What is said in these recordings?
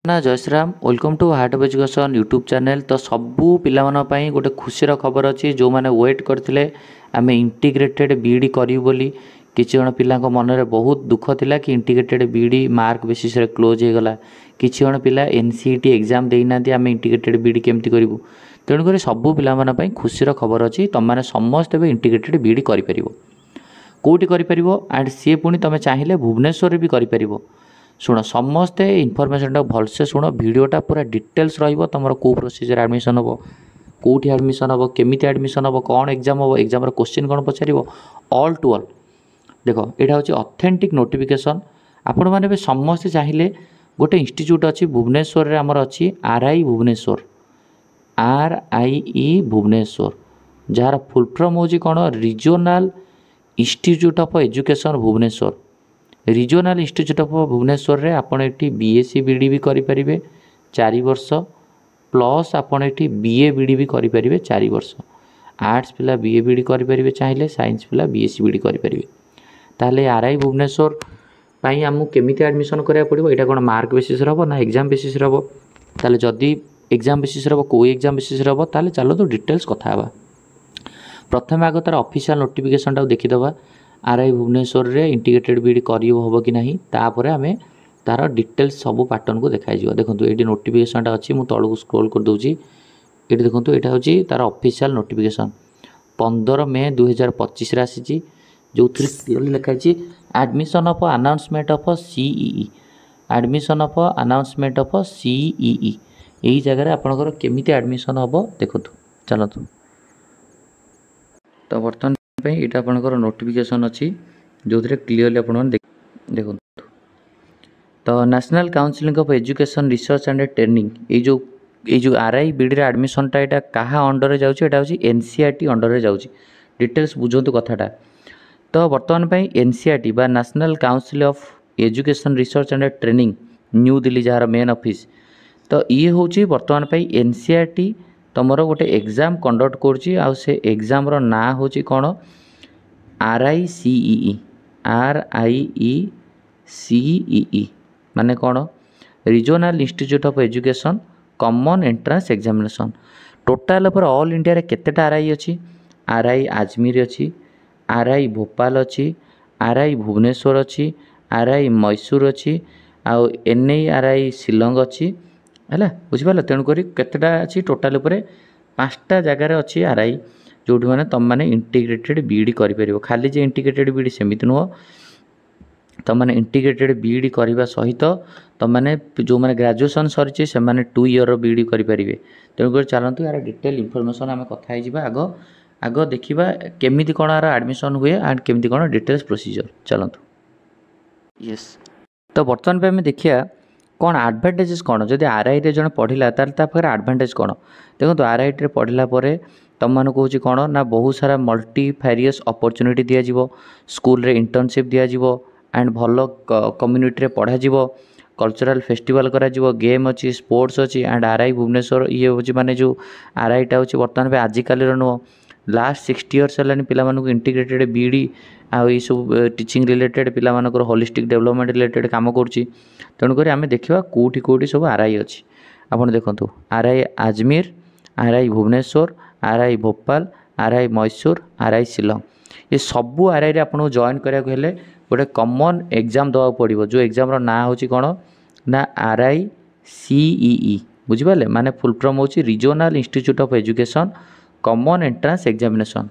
ना जय Shriram welcome to Heart of Education YouTube channel. तो सबू पाई गोटे खुशीर खबर अच्छी जो मैंने वेट करते आम इंटीग्रेटेड बीईडी करूँ बोली। किसी जन पिला मन में बहुत दुख थिला कि इंटीग्रेटेड बीईडी मार्क बेसिस रे क्लोज हो गला। किसी जन पिला एनसीईटी एग्जाम देना आम इंटीग्रेटेड बीईडी केमती करूँ। तेणुक सबू पिला खुशीर खबर अच्छी तुम मैंने समस्त इंटीग्रेटेड बीईडी कर कौटी कर एंड सी पुणी तुम चाहिए भुवनेश्वर भी कर। शुण समस्ते इनफर्मेशन भलसे शुण भिडटा पूरा डिटेल्स रहा कौ प्रोसीजर एडमिशन हम कौटी एडमिशन हम केमी एडमिशन हम कौन एग्जाम हम एग्जाम क्वेश्चन कौन पचार ऑल टू ऑल। देख यहाँ हूँ ऑथेंटिक नोटिफिकेशन आपण मैंने समस्ते चाहिए गोटे इंस्टीट्यूट अच्छी भुवनेश्वर आमर अच्छी आरआई भुवनेश्वर RIE भुवनेश्वर जार फुल फॉर्म हूँ कौन Regional Institute of Education Bhubaneswar. Regional Institute of Bhubaneswar रे आपण एटी बीएससी बीडी भी करि परिबे 4 वर्ष प्लस आपण एटी बीए बीडी भी करि परिबे 4 वर्ष। आर्ट्स पिला बीए बीडी करि परिबे चाहिए साइंस पिला बीएससी बीडी करि परिबे। ताले आरआई भुवनेश्वर पाई हमु केमिति एडमिशन करिया पड़िबो एटा कोन मार्क बेसिस रहबो ना एग्जाम बेसिस रहबो। ताले जदी एग्जाम बेसिस रहबो को एग्जाम बेसिस रहबो ताले चलो तो डिटेल्स कथा हबा। प्रथम आग तार ऑफिशियल नोटिफिकेशन टा देखि दबा आरआई भुवनेश्वर रे इंटीग्रेटेड बीडी करियो होबो कि नाही तापर आमे तार डिटेल्स सब पैटर्न को देखाई जिवो। देखंतु एडी नोटिफिकेशन टा अछि मु तळको स्क्रॉल कर दोची। एडी देखंतु एटा होची तार ऑफिशियल नोटिफिकेशन 15 मई 2025 रे आसीची जो थ्री क्लियरली लिखा अछि admission of announcement of CEE admission of announcement of CEE एही जगह रे आपनकर केमिति एडमिशन होबो देखंतु चलंतु। तो बर्तमान यहाँ आपंकर नोटिफिकेशन अच्छी जो क्लीयरली आप देखो। तो national council of education research and training ये जो आरआई बीडी एडमिशनटा यहाँ क्या अंडर में जाऊँगी एनसीईआरटी अंडर में जाऊँगी डिटेल्स बुझंतु कथाटा। तो बर्तमान एनसीईआरटी बा national council of education research and training new Delhi jar main office. तो ये हूँ बर्तमान एनसीईआरटी तुमर गोटे एग्जाम कंडक्ट करुँची आ से एग्जाम रो ना हूँ कौन RIECEE माने कौन Regional Institute of education common entrance examination. Total पर ऑल इंडिया रे केतेटा आरआई अच्छी आरआई आजमीर अच्छी आरआई भोपाल अच्छी आरआई भुवनेश्वर अच्छी आरआई मैसूर अच्छी आउ NIRI शिलंग अच्छी है बुझिपाल। तेणुक केतेटा अच्छी टोटाल उपर 5टा जगार अच्छी आरआई जो मैंने तुम मैंने इंटीग्रेटेड बीईडी कर खाली जे इंटीग्रेटेड बीईडी सेमिति नुह तुम मैंने इंटीग्रेटेड बीईडी करने सहित तुम मैंने जो मैंने ग्रेजुएशन सरी से 2 ईयर बीईडी करेंगे। तेणुक चलतु यार डिटेल इनफॉरमेशन आम कथा आग आग देखा केमिति कौन यार एडमिशन हुए एंड केमिति कौन डिटेल्स प्रोसीजर चलतु। यस तो बर्तमान पे आम देखिए कौन एडभांटेजेस कौन जदि आरआई रे जन पढ़िला तार पाखे एडभांटेज कौन देखो। आरआई रे पढ़िला परे तुम मान को कौन ना बहुत सारा मल्टीफेरियस अपॉर्चुनिटी दिज्व स्कूल रे इंटर्नशिप दिज्व एंड भल कम्युनिटी रे पढ़ा कल्चरल फेस्टिवल करा गेम अच्छी स्पोर्ट्स अच्छी एंड आरआई भुवनेश्वर ये हूँ माने जो आरआईटा हूँ बर्तमान पे आजिकल नुह लास्ट 60 इयर्स है पिला इंटीग्रेटेड बीईडी आई सब टीचिंग रिलेटेड पिला होलिस्टिक डेवलपमेंट रिलेटेड काम करुँची। तेणुक आम देखा कौटी कौटी सब आरआई अच्छी आपड़ देखु RI Ajmer RI Bhubaneswar RI Bhopal RI Mysore RI Shillong ये सबू आरआई रे आपको जॉइन कराया हेले गोटे कॉमन एग्जाम दवा पड़ो जो एग्जाम रो ना होची कौन ना RICEE बुझिपारे माने फुल फॉर्म होची regional Institute of education common entrance examination.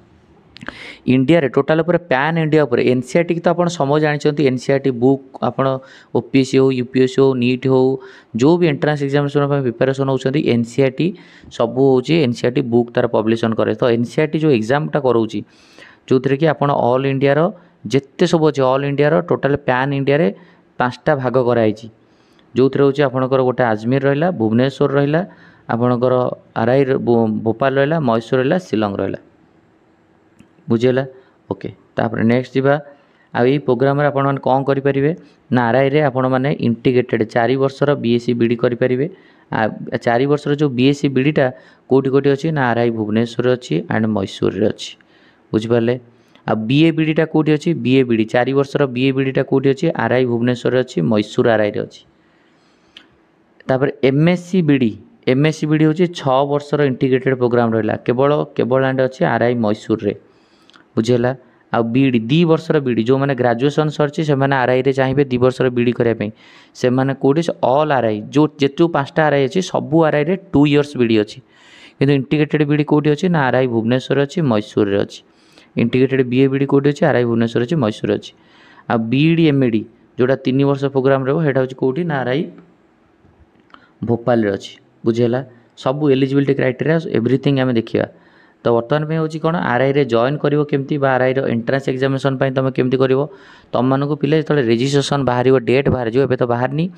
India रे टोटाल पर पैन इंडिया पर एनसीईआरटी की तो आप समझ जानते एनसीईआरटी बुक आपड़ ओपीएससी हो यूपीएससी हो नीट हो जो भी एंट्रेंस एग्जामिनेशन प्रिपेरेसन होती एनसीईआरटी सब हूँ एनसीईआरटी बुक तार पब्लिशन करे। तो एनसीईआरटी जो एग्जामटा करोची जो थी कि आप ऑल इंडिया रो जिते सब अच्छे ऑल इंडिया रो टोटाल पैन इंडिया रे 5टा भाग कराई जो थी हूँ आपणकर गोटे आजमीर रहा भुवनेश्वर रहा आपणकर आरआई भोपाल रहा मैसूर रहा शिलंग रहा बुझेगा। ओके तापर नेक्स्ट जीवा आई प्रोग्राम रे आपण कौन करेंगे ना आरआई रे आपण मैंने इंटीग्रेटेड 4 वर्षर बीएससी बीडी करेंगे। 4 वर्षर जो बीएससी बीडीटा कौटी कौटी अच्छी ना आरआई भुवनेश्वर अच्छी एंड मैसूर अच्छी बुझिपारे। आ बीए बीडीटा कौटी अच्छी बीए बीडी 4 वर्षर बीए बीडीटा कौटी अच्छी आरआई भुवनेश्वर अच्छी मैसूर आरआई रे अच्छी। तापर एमएससी बीडी हूँ 6 वर्षर इंटीग्रेटेड प्रोग्राम रहा केवल एंड अच्छे आरआई मैसूर रे बुझेगा आ बीडी 2 वर्षर बीडी जो मैंने ग्रेजुएशन सरची से आरआई रे चाहिए 2 वर्षर बीडी करने से कौटे ऑल आरआई जो जो 5टा आरआई अच्छी सबू आरआई रे 2 इयर्स बीडी अच्छी किंतु इंटीग्रेटेड बीडी कौटी अच्छी ना आरआई भुवनेश्वर अच्छी मैसूर रे अच्छी इंटीग्रेटेड बीए बीडी कौटी अच्छी आरआई भुवनेश्वर अच्छी मैसूर अच्छी आ बीडी एमएडी जोटा 3 वर्ष प्रोग्राम रहा हूँ कौटी ना आरआई भोपाल रे अच्छी बुझेगा सब एलिजिबिलिटी क्राइटेरिया एवरीथिंग आम देखा तो बर्तमान में हूँ कौन आरआई रे जॉइन करिवो केमती बा आरआई रो एंट्रेंस एग्जामिनेशन तुम केमती करिवो तुम मानक पिले जो रेजिस्ट्रेशन बाहर डेट बाहर जो एबे तो बाहरनी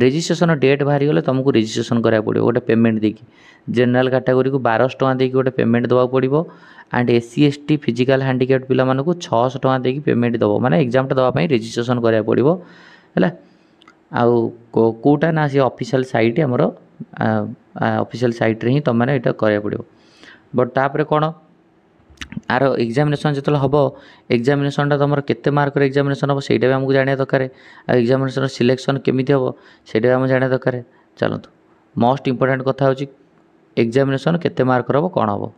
रेजिस्ट्रेशन डेट बाहरी गले तुमको रेजिस्ट्रेशन करा पड़ो गोटे पेमेंट देकी जनरल कैटेगरी को 1200 टଙ୍କା देकी गोटे पेमेंट देवा पड़ो and SC ST physical handicapped पिला मानक 600 टଙ୍କା देकी पेमेंट दबो माने एग्जामटा दवाई रेजिस्ट्रेशन करा पड़ो है आउ कोटा ना सी ऑफिशियल साइट आमर ऑफिशियल साइट रे ही तुम मैंने यहाँ करा पड़ो बट तापर कौन आर एग्जामिनेशन जो हम एग्जामिनेशन तुम केते मार्क एग्जामिनेशन हम सहीटा भी आमको जाना दरकार एग्जामिनेशन सिलेक्शन केमी हम सहीटा आम जाना दरकार चलतु मोस्ट इंपोर्टेंट कथा हूँ एग्जामिनेशन केते मार्क हम कौन हम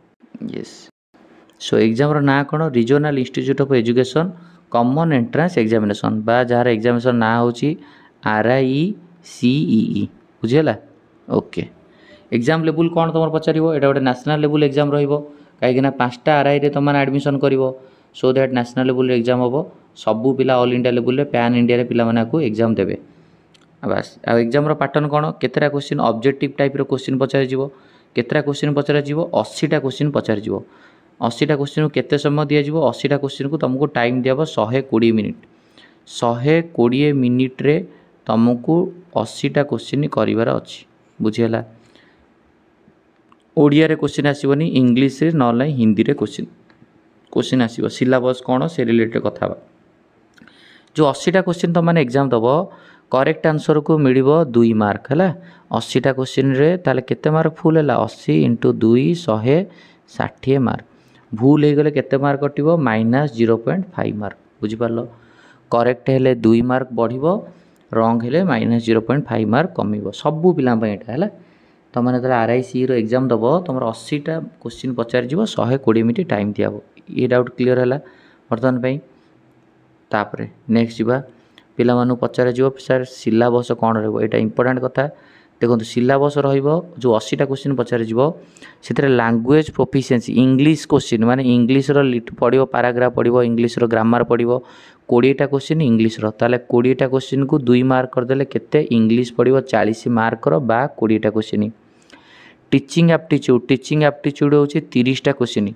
यस सो एग्जाम ना कौन Regional Institute of education common entrance examination बा जार एग्जामिनेशन ना हूँ RICEE बुझीगला ओके एग्जाम लेवल कौन तुम पचार यहाँ गोटे नेशनल लेवल एग्जाम रही 5टा आरआई रे तुम एडमिशन कर so that national level exam हम सबू पिला all India level pan India पिला माने एग्जाम देवे बास आ एग्जाम पैटर्न कौन केतरा क्वेश्चन ऑब्जेक्टिव टाइप क्वेश्चन पचार केतरा क्वेश्चन पचार 80टा क्वेश्चन पचार 80टा क्वेश्चन को केते समय दिज्व 80टा क्वेश्चन को तुमको टाइम दिया 120 मिनिट 120 मिनिट रे तुमको 80टा क्वेश्चन करार अच्छी बुझीगला ओडिया रे क्वेश्चन आसबनी इंग्लीश रे ना हिंदी रे क्वेश्चन आसो सिलेबस कौन से रिलेटेड कथा जो 80टा क्वेश्चन तुम मैंने एग्जाम दब करेक्ट आंसर को मिल 2 मार्क है 80टा क्वेश्चन रे ताले केते मार्क फुल है 80 × 2 160 मार्क भूल हो गले केते मार्क कटिवो -0.5 मार्क बुझिपारलो करेक्ट हेले 2 मार्क बढ़िवो रॉन्ग हेले -0.5 मार्क कमिवो सबू पिला एटा है तुम मैंने RICE रो एग्जाम दब तुम 80टा क्वेश्चन पचार 120 मिनिट टाइम दिया ये डाउट क्लीयर है बर्तमान तापर नेक्स्ट जा पिला पचार सर सिलेबस कौन रहा इंपोर्टेंट कथा देखो सिलेबस जो 80टा क्वेश्चन पचार से लैंग्वेज प्रोफिशिएंसी इंग्लिश क्वेश्चन माने इंग्लिश पढ़ो पैराग्राफ पढ़ो इंग्लिश ग्रामर पढ़ो 20टा क्वेश्चन इंग्लिश ताले 20टा क्वेश्चन को 2 मार्क करदे केते इंग्लिश पढ़ो 40 मार्क बा 20टा क्वेश्चन टीचिंग एप्टीट्यूड हूँ 30टा क्वेश्चन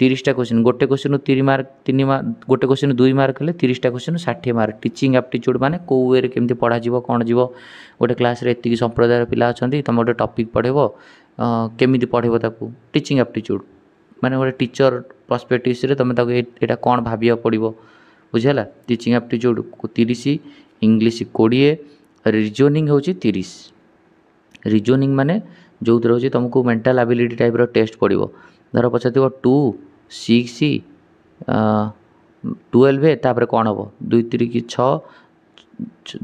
30टा क्वेश्चन गोटे क्वेश्चन 3 मार्क गोटे क्वेश्चन 2 मार्क हेल्ले 30टा क्वेश्चन 60 मार्क टीचिंग एप्टीट्यूड माने कौ वे केमती पढ़ा कौन जीव गोटे क्लास रे एतिकी संप्रदायर पिला अच्छा तुम गोटे टॉपिक पढ़ेबो केमिति पढ़ेबो ताकू टीचिंग एप्टीट्यूड माने गोटे टीचर पर्सपेक्टिव रे तुम एटा कौन भाबिया पड़ो बुझेला टीचिंग एप्टीट्यूड 30 इंग्लिश 20 रीजनिंग हूँ 30 रीजनिंग माने जो रोचे तुमको मेंटल एबिलिटी टाइप रो टेस्ट पड़ो धर पचार 2 6 12 तापर कौन हम 2 3 6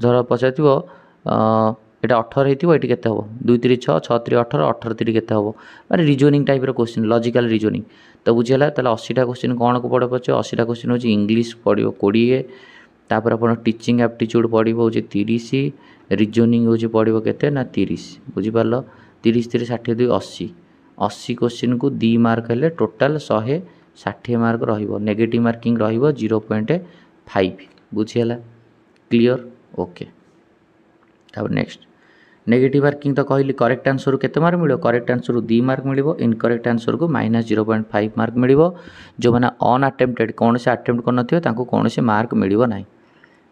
धर पचार यहाँ 18 होती ये के हम 2 3 6 6 3 18 18 3 के हम माने reasoning type question logical reasoning तो बुझीगला 80टा क्वेश्चन कौन को पढ़ो पचे 80टा क्वेश्चन हूँ इंग्लिश पढ़ो 20 तापर आप टीचिंग एप्टीट्यूड पढ़ो हूँ 30 रीजनिंग हूँ पढ़ो के ना 30 बुझीपार 30 3 60 2 80 80 क्वेश्चन को 2 मार्क हेल्ले टोटाल 160 मार्क नेगेटिव मार्किंग 0.5 बुझीगला क्लियर ओके तापर नेक्स्ट नेगेटिव मार्किंग तो कहली करेक्ट आंसर केते मार्क मिलो करेक्ट आंसर 2 मार्क मिलो इनकरेक्ट आंसर को -0.5 मार्क मिलो जो मैंने अनअटेम्प्टेड कौन से अटेम्प्ट कर कौन से मार्क मिलो ना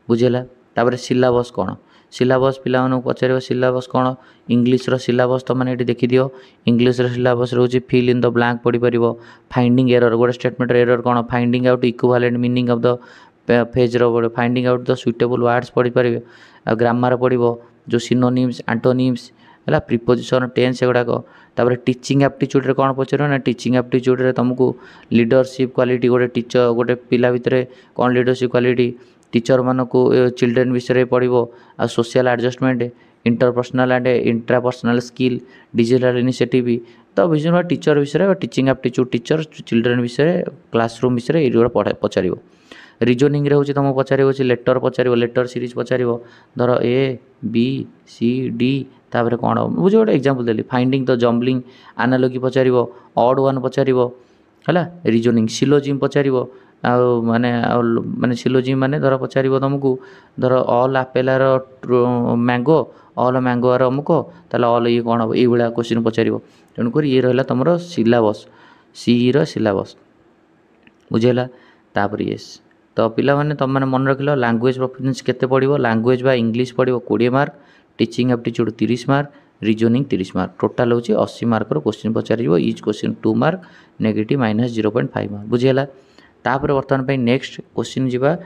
बुझेगा तापर सिलेबस कौन सिलेबस पिला पचार सिलेबस कौन इंग्लिश सिलेबस तो मैंने देखी दियो इंग्लिश सिलेबस रोचे फिल इन द ब्लैंक पढ़ी पार फाइंडिंग एरर गोटे स्टेटमेंट एरर कौन finding out equivalent meaning of the phase finding out the suitable words पढ़ी पारे ग्रामर पढ़ो जो सिनोनिम्स एंटोनिम्स है प्रिपोजिशन टेंस एगुड़ाक तापर टीचिंग एप्टीट्यूड कौन पचार ना टीचिंग एप्टीट्यूड तुमको लीडरशिप क्वालिटी गोटे टीचर गोटे पिला भितर कौन लीडरशिप क्वालिटी टीचर मान को चिल्ड्रेन विषय पढ़ो आ social adjustment interpersonal and intrapersonal skill digital initiative तो विभिन्न टीचर विषय टीचिंग एप्टीट्यूड टीचर चिल्ड्रेन विषय क्लासरूम विषय ये पढ़ा पचार रिजनिंग रे तुमको पचार लेटर पचार लेटर सीरीज पचार धर ए बी सी डी तापर कौन मुझे गोटे एग्जांपल देली फाइंडिंग द जम्बलिंग एनालॉजी पचार ऑड वन पचार है रिजनिंग सिलोजिम पचार माने माने सिलोजिम माने धर पचार तुमको धर all apple are mango all mango are अमुक ताल ऑल ये कौन हम ये क्वेश्चन पचार तेणुक ये रहा तुम सिलेबस सी सिलेबस बुझेगा तापर येस तो पिला माने तुम मैंने मन रख लैंग्वेज प्रोफिशिएंसी केते पड़ो लैंग्वेज बा इंग्लिश पड़ो 20 mark teaching aptitude 30 mark reasoning 30 mark total हूँ 80 मार्क क्वेश्चन पचार each question 2 mark negative -0.5 mark बुझीगला तापर बर्तमान नेक्स्ट क्वेश्चन जीवा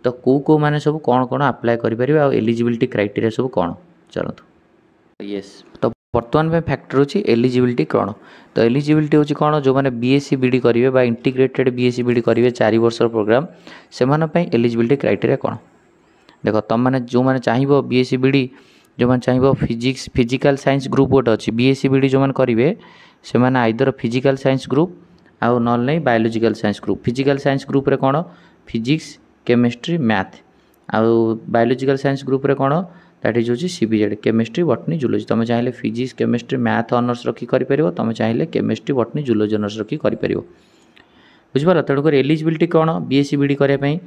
तो कौ मैंने सब कौन कौन अप्लाई करें आ एलिजिबिलिटी क्राइटेरिया सब कौन चलतु येस तो बर्तमान में फैक्टर होची एलिजिबिलिटी कौन तो एलिजिबिलिटी होची कौन जो मैंने बीएससी बीडी करेंगे बा इंटीग्रेटेड बीएससी बीडी करेंगे 4 वर्ष प्रोग्राम से एलिजिबिलिटी क्राइटेरिया कौन देख तुम मैंने जो मैंने चाहिए बीएससी बीडी जो मैंने चाहिए फिजिक्स फिजिकल साइंस ग्रुप गोटे अच्छी बीएससी बीडी जो मैंने करेंगे से मैंने आइदर फिजिकल साइंस ग्रुप आउ ना नहीं biological science group physical science group रे कौन फिजिक्स केमिस्ट्री मैथ आउ बायोलॉजिकल साइंस ग्रुप रे कौन दैट इज होची सीबीजेड केमिस्ट्री बॉटनी जूलॉजी तुम चाहिए फिजिक्स केमिस्ट्री मैथ ऑनर्स रखी करें तुम चाहिए केमिस्ट्री बॉटनी जूलॉजी ऑनर्स रखी करें बुझिपार तेणुक एलिजिबिलिटी कौन बीएससी बीडी करने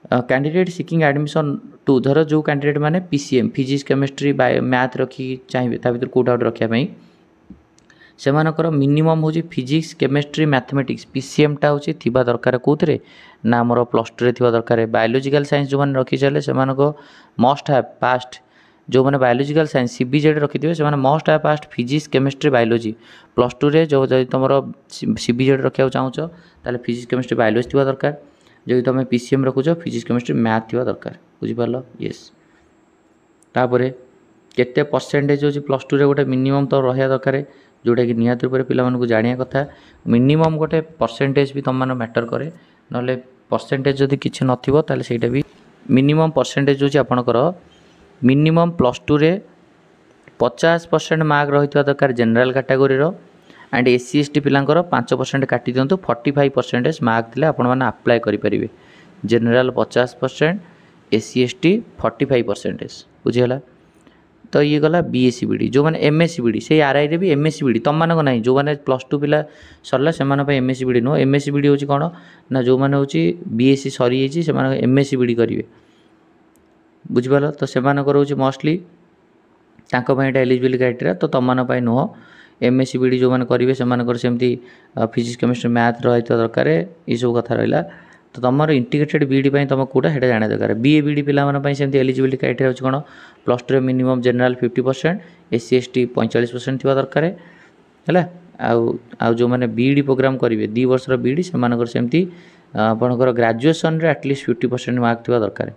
कैंडिडेट सिकिंग एडमिशन टू धर जो कैंडिडेट मैंने पीसीएम फिजिक्स केमिस्ट्री मैथ रखी चाहिए भर कौटा गोटे रखापी से मिनिमम हूँ फिजिक्स केमिस्ट्री मैथमेटिक्स पीसीएम टा हूँ थी दरकार कौन ना मोर प्लस टू थी दरकार बायोलॉजिकल साइंस जो मैंने रखी चले से मस्ट हैव पास्ट जो मैंने बायोलॉजिकल साइंस सीबीजेड रखी से must have past physics chemistry biology plus two रे जो तुम सीबीजेड रखा चाहूँ ताले फिजिक्स केमिस्ट्री बायोलॉजी थी दरकार जो तुम पीसीएम रखुच फिजिक्स केमिस्ट्री मैथ थी दरकार बुझिपार येस तापर केते परसेंटेज हो प्लस टू रे गोटे मिनिमम तो रहा दरकार जोटा कि निहत रूप पे जाना कथा मिनिमम गोटे परसेंटेज भी तुम मैंने मैटर करे ना परसेंटेज जदि किसी नथिबो सेटा भी मिनिमम परसेंटेज होची आपणकर मिनिमम प्लस टू रे 50% मार्क रही दरकार general category and SC ST पिलांकर 5% काटी दिंतु 45% मार्क थे आपण मैंने अप्लाई करेंगे जनरल 50% एससी एसटी 45% बुझीगला तो ये गला बीएससी बीडी जो मैंने एमएससी बीडी से आरआई रे भी एमएससी बीडी तुम मानक नहीं जो मैंने प्लस टू पिला सरला से एमएससी बीडी नुह एमएससी बीडी होची कौन ना जो मैंने होची बीएससी सरी जाइए से एमएससी बीडी करेंगे बुझिपाल तो से मोस्टली एलिजिबिलिटी क्राइटेरिया तो तुम मानी नुह एमएससी बीडी जो मैंने करेंगे से फिजिक्स केमिस्ट्री मैथ रही दरकार ये सब कथा रहा तो तुम इंटीग्रेटेड बीडी तुम कौटा है जाना दरकार बीए बीडी पिलानी एलिजिबिलिटी क्राइटेरिया होची कौन plus two minimum general 50% SC ST 45% थी दरकार है आउ जो मैंने बीडी प्रोग्राम करेंगे 2 वर्ष बीडी से आपणकर ग्रेजुएशन रे एटलिस्ट 50% मार्क थी दरकार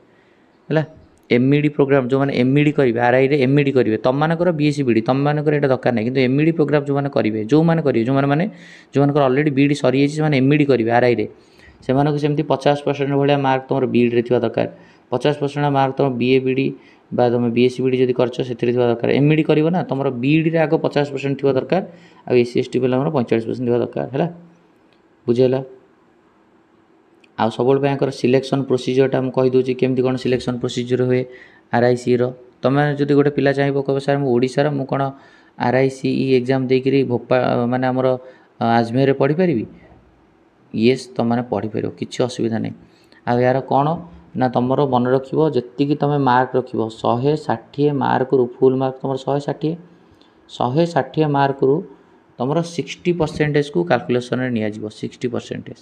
है एमईडी प्रोग्राम जो मैंने एमईडी करेंगे आरआई रे एमईडी करेंगे तुम मानकर बीएससी बीडी तुम मानकर यहाँ दरकार नहीं कि एमईडी प्रोग्राम जो मैंने करेंगे जो मैंने करेंगे जो मैंने ऑलरेडी बीडी सरी जाइए एमईडी करेंगे आरआई रे से 50% भाया मार्क तुम बीडी रे दरकार 50% मार्क तुम बीए बीडी बा तुम बीएससी बीडी जब कर दरकार एमईडी कर ना तुम बीडी रे आग 50% थी दरकार आ एससी एसटी पिला 45% थी दरकार है बुझेगा आ सब सिलेक्शन प्रोसीजरटा मुझे कहीदे केमती कौन सिलेक्शन प्रोसीजर हुए आरआईसी तुम जो गोटे पिला चाहिए कह सार मुझार मुझे कौन आरआईसीई एग्जाम देकर भोपाल माने आमर आजमेर पढ़ी पारि येस तुम मैंने पढ़ी पार कि असुविधा नहीं आ यार कौन ना तुम मन रख जी तुम मार्क रख 160 मार्क रु फुल मार्क तुम 160 मार्क रु तुम 60% को कैलकुलेशन निजी 60%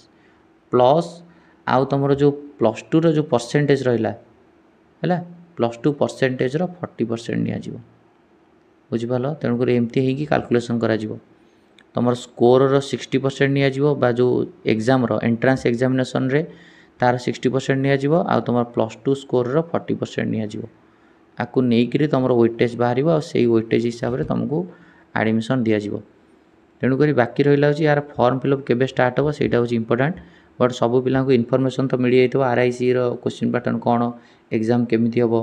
प्लस आउ तुम जो प्लस टू रो जो परसेंटेज रहा है प्लस टू परसेंटेज 40% निजी बुझिपाल तेणुक एमती होगी कैलकुलेशन करा तुम स्कोर 60% निजी जो एग्जाम एंट्रांस एग्जामिनेशन रे तार 60% निजी आ तुम प्लस टू स्कोर 40% निजी आपको नहीं तुम वेटेज बाहर से वेटेज हिसाब से तुमको एडमिशन दिज्व तेणुक बाकी रहा यार फॉर्म फिलअप केबे स्टार्ट हो सहीटा हूँ इंपोर्टाट बट सब पिला इनफर्मेशन तो मिल जाइए आरआईसी क्वेश्चन पैटर्न कौन एग्जाम केमी हम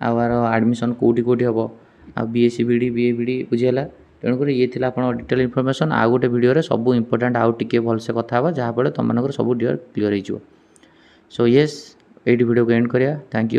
आर एडमिशन कौटी कौटी हम आ बीएससी बीडी बीए बीडी बुझीगला। तेणुकर ये थिला आपण डिटेल इनफॉरमेशन। आ गोटे वीडियो रे सब इंपोर्टेंट आउ टिके भलसे कथा हबा जहाँ फल तुम मानकर सब क्लियर हो। सो येस एडी वीडियो को एंड करिया। Thank you.